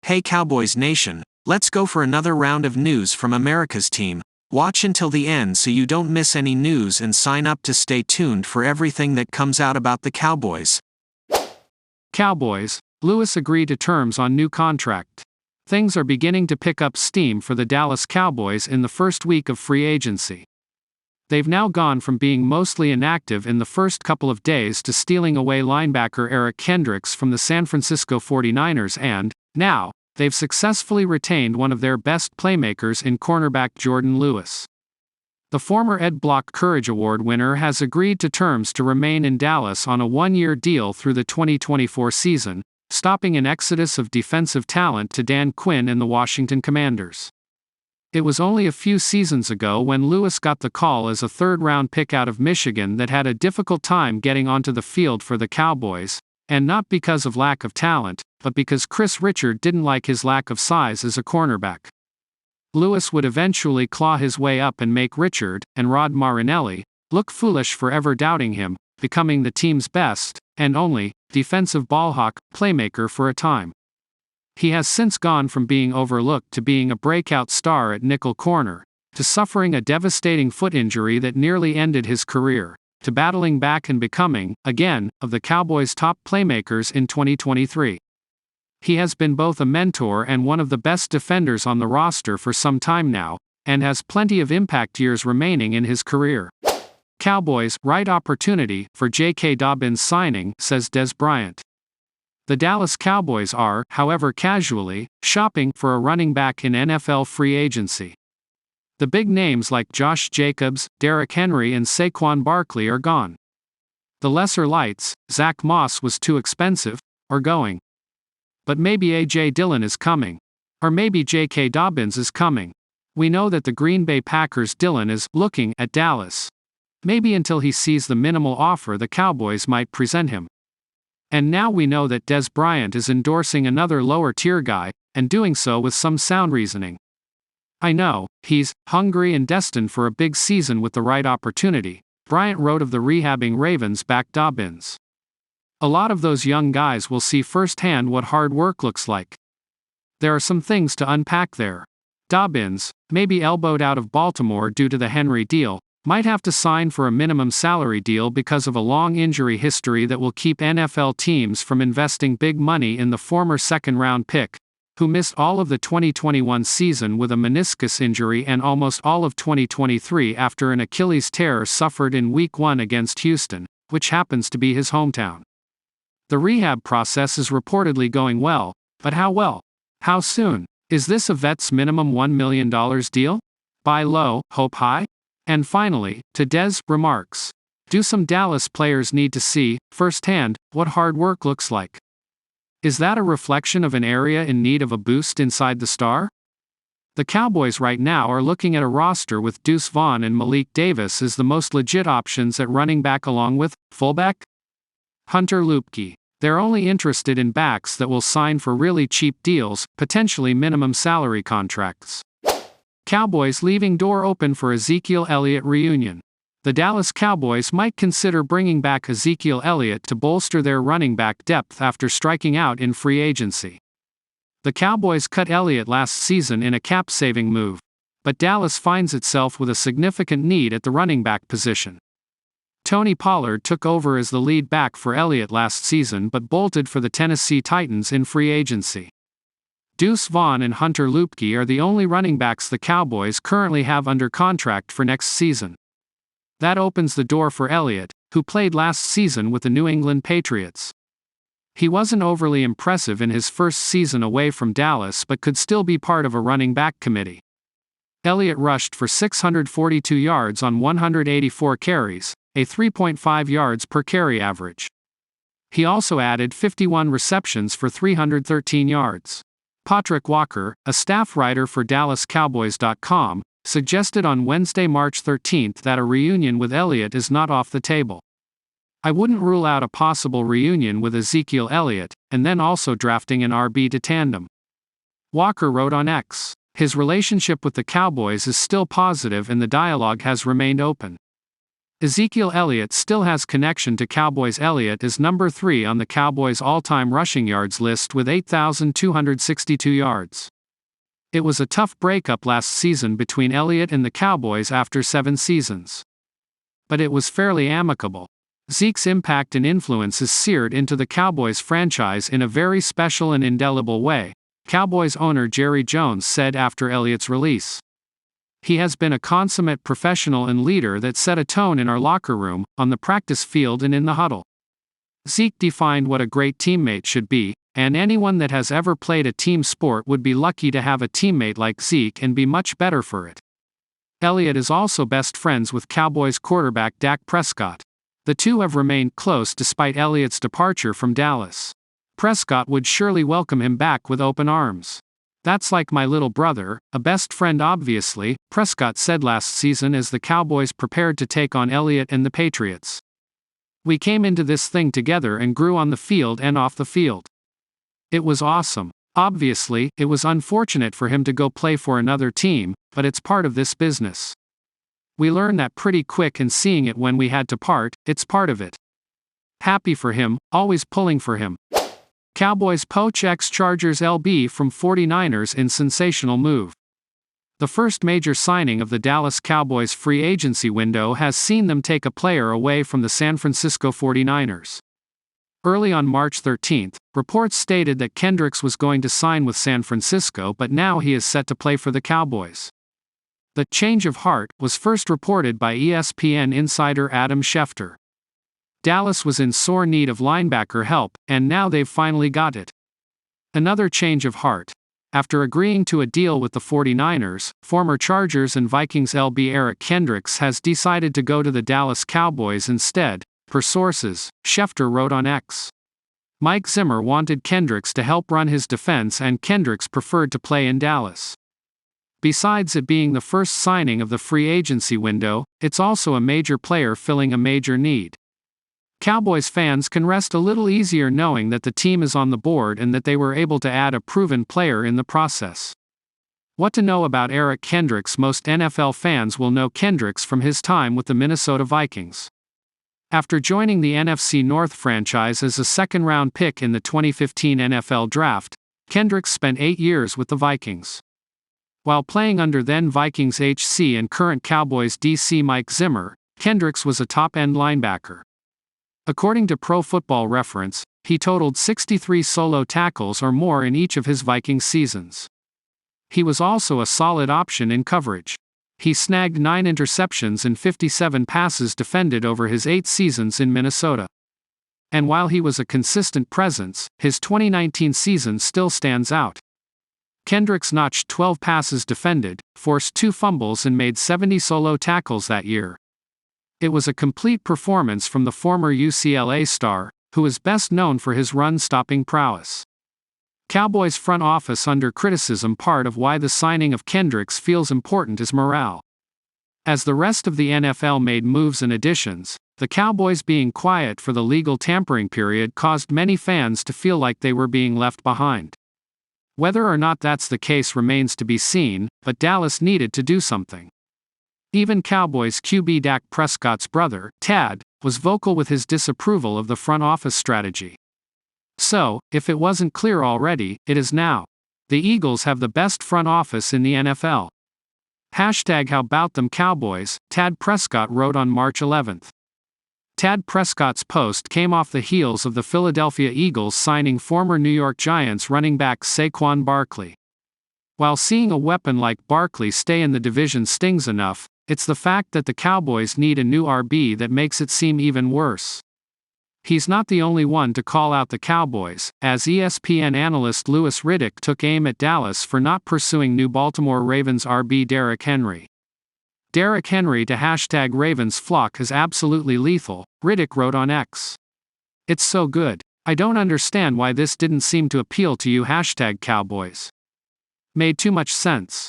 Hey Cowboys Nation, let's go for another round of news from America's team. Watch until the end so you don't miss any news and sign up to stay tuned for everything that comes out about the Cowboys. Cowboys, Lewis agreed to terms on new contract. Things are beginning to pick up steam for the Dallas Cowboys in the first week of free agency. They've now gone from being mostly inactive in the first couple of days to stealing away linebacker Eric Kendricks from the San Francisco 49ers and, now, they've successfully retained one of their best playmakers in cornerback Jordan Lewis. The former Ed Block Courage Award winner has agreed to terms to remain in Dallas on a one-year deal through the 2024 season, stopping an exodus of defensive talent to Dan Quinn and the Washington Commanders. It was only a few seasons ago when Lewis got the call as a third-round pick out of Michigan that had a difficult time getting onto the field for the Cowboys, and not because of lack of talent, but because Chris Richard didn't like his lack of size as a cornerback. Lewis would eventually claw his way up and make Richard, and Rod Marinelli, look foolish for ever doubting him, becoming the team's best, and only, defensive ballhawk playmaker for a time. He has since gone from being overlooked to being a breakout star at nickel corner, to suffering a devastating foot injury that nearly ended his career, to battling back and becoming, again, of the Cowboys' top playmakers in 2023. He has been both a mentor and one of the best defenders on the roster for some time now, and has plenty of impact years remaining in his career. Cowboys, right opportunity for J.K. Dobbins signing, says Des Bryant. The Dallas Cowboys are, however, casually shopping for a running back in NFL free agency. The big names like Josh Jacobs, Derrick Henry and Saquon Barkley are gone. The lesser lights, Zach Moss was too expensive, are going. But maybe A.J. Dillon is coming. Or maybe J.K. Dobbins is coming. We know that the Green Bay Packers' Dillon is looking at Dallas. Maybe until he sees the minimal offer the Cowboys might present him. And now we know that Des Bryant is endorsing another lower-tier guy, and doing so with some sound reasoning. I know, he's hungry and destined for a big season with the right opportunity, Bryant wrote of the rehabbing Ravens back Dobbins. A lot of those young guys will see firsthand what hard work looks like. There are some things to unpack there. Dobbins, maybe elbowed out of Baltimore due to the Henry deal, might have to sign for a minimum salary deal because of a long injury history that will keep NFL teams from investing big money in the former second-round pick, who missed all of the 2021 season with a meniscus injury and almost all of 2023 after an Achilles tear suffered in Week 1 against Houston, which happens to be his hometown. The rehab process is reportedly going well, but how well? How soon? Is this a vet's minimum $1 million deal? Buy low, hope high? And finally, to Des' remarks. Do some Dallas players need to see, firsthand, what hard work looks like? Is that a reflection of an area in need of a boost inside the star? The Cowboys right now are looking at a roster with Deuce Vaughn and Malik Davis as the most legit options at running back along with, fullback? Hunter Luepke. They're only interested in backs that will sign for really cheap deals, potentially minimum salary contracts. Cowboys leaving door open for Ezekiel Elliott reunion. The Dallas Cowboys might consider bringing back Ezekiel Elliott to bolster their running back depth after striking out in free agency. The Cowboys cut Elliott last season in a cap-saving move, but Dallas finds itself with a significant need at the running back position. Tony Pollard took over as the lead back for Elliott last season but bolted for the Tennessee Titans in free agency. Deuce Vaughn and Hunter Luepke are the only running backs the Cowboys currently have under contract for next season. That opens the door for Elliott, who played last season with the New England Patriots. He wasn't overly impressive in his first season away from Dallas but could still be part of a running back committee. Elliott rushed for 642 yards on 184 carries, a 3.5 yards per carry average. He also added 51 receptions for 313 yards. Patrick Walker, a staff writer for DallasCowboys.com, suggested on Wednesday, March 13 that a reunion with Elliott is not off the table. I wouldn't rule out a possible reunion with Ezekiel Elliott, and then also drafting an RB to tandem. Walker wrote on X, his relationship with the Cowboys is still positive and the dialogue has remained open. Ezekiel Elliott still has connection to Cowboys. Elliott is number 3 on the Cowboys' all-time rushing yards list with 8,262 yards. It was a tough breakup last season between Elliott and the Cowboys after 7 seasons. But it was fairly amicable. Zeke's impact and influence is seared into the Cowboys franchise in a very special and indelible way, Cowboys owner Jerry Jones said after Elliott's release. He has been a consummate professional and leader that set a tone in our locker room, on the practice field and in the huddle. Zeke defined what a great teammate should be, and anyone that has ever played a team sport would be lucky to have a teammate like Zeke and be much better for it. Elliott is also best friends with Cowboys quarterback Dak Prescott. The two have remained close despite Elliott's departure from Dallas. Prescott would surely welcome him back with open arms. "That's like my little brother, a best friend obviously," Prescott said last season as the Cowboys prepared to take on Elliott and the Patriots. "We came into this thing together and grew on the field and off the field. It was awesome. Obviously, it was unfortunate for him to go play for another team, but it's part of this business. We learned that pretty quick, and seeing it when we had to part, it's part of it. Happy for him, always pulling for him." Cowboys poach ex-Chargers LB from 49ers in sensational move. The first major signing of the Dallas Cowboys free agency window has seen them take a player away from the San Francisco 49ers. Early on March 13, reports stated that Kendricks was going to sign with San Francisco, but now he is set to play for the Cowboys. The change of heart was first reported by ESPN insider Adam Schefter. Dallas was in sore need of linebacker help, and now they've finally got it. Another change of heart. After agreeing to a deal with the 49ers, former Chargers and Vikings LB Eric Kendricks has decided to go to the Dallas Cowboys instead, per sources, Schefter wrote on X. Mike Zimmer wanted Kendricks to help run his defense, and Kendricks preferred to play in Dallas. Besides it being the first signing of the free agency window, it's also a major player filling a major need. Cowboys fans can rest a little easier knowing that the team is on the board and that they were able to add a proven player in the process. What to know about Eric Kendricks? Most NFL fans will know Kendricks from his time with the Minnesota Vikings. After joining the NFC North franchise as a second-round pick in the 2015 NFL Draft, Kendricks spent 8 years with the Vikings. While playing under then Vikings HC and current Cowboys DC Mike Zimmer, Kendricks was a top-end linebacker. According to Pro Football Reference, he totaled 63 solo tackles or more in each of his Vikings seasons. He was also a solid option in coverage. He snagged 9 interceptions and 57 passes defended over his 8 seasons in Minnesota. And while he was a consistent presence, his 2019 season still stands out. Kendricks notched 12 passes defended, forced 2 fumbles and made 70 solo tackles that year. It was a complete performance from the former UCLA star, who is best known for his run-stopping prowess. Cowboys front office under criticism. Part of why the signing of Kendricks feels important is morale. As the rest of the NFL made moves and additions, the Cowboys being quiet for the legal tampering period caused many fans to feel like they were being left behind. Whether or not that's the case remains to be seen, but Dallas needed to do something. Even Cowboys QB Dak Prescott's brother, Tad, was vocal with his disapproval of the front office strategy. So, if it wasn't clear already, it is now. The Eagles have the best front office in the NFL. #HowBoutThem Cowboys, Tad Prescott wrote on March 11. Tad Prescott's post came off the heels of the Philadelphia Eagles signing former New York Giants running back Saquon Barkley. While seeing a weapon like Barkley stay in the division stings enough, it's the fact that the Cowboys need a new RB that makes it seem even worse. He's not the only one to call out the Cowboys, as ESPN analyst Louis Riddick took aim at Dallas for not pursuing new Baltimore Ravens RB Derrick Henry. Derrick Henry to #Ravens flock is absolutely lethal, Riddick wrote on X. It's so good. I don't understand why this didn't seem to appeal to you #Cowboys. Made too much sense.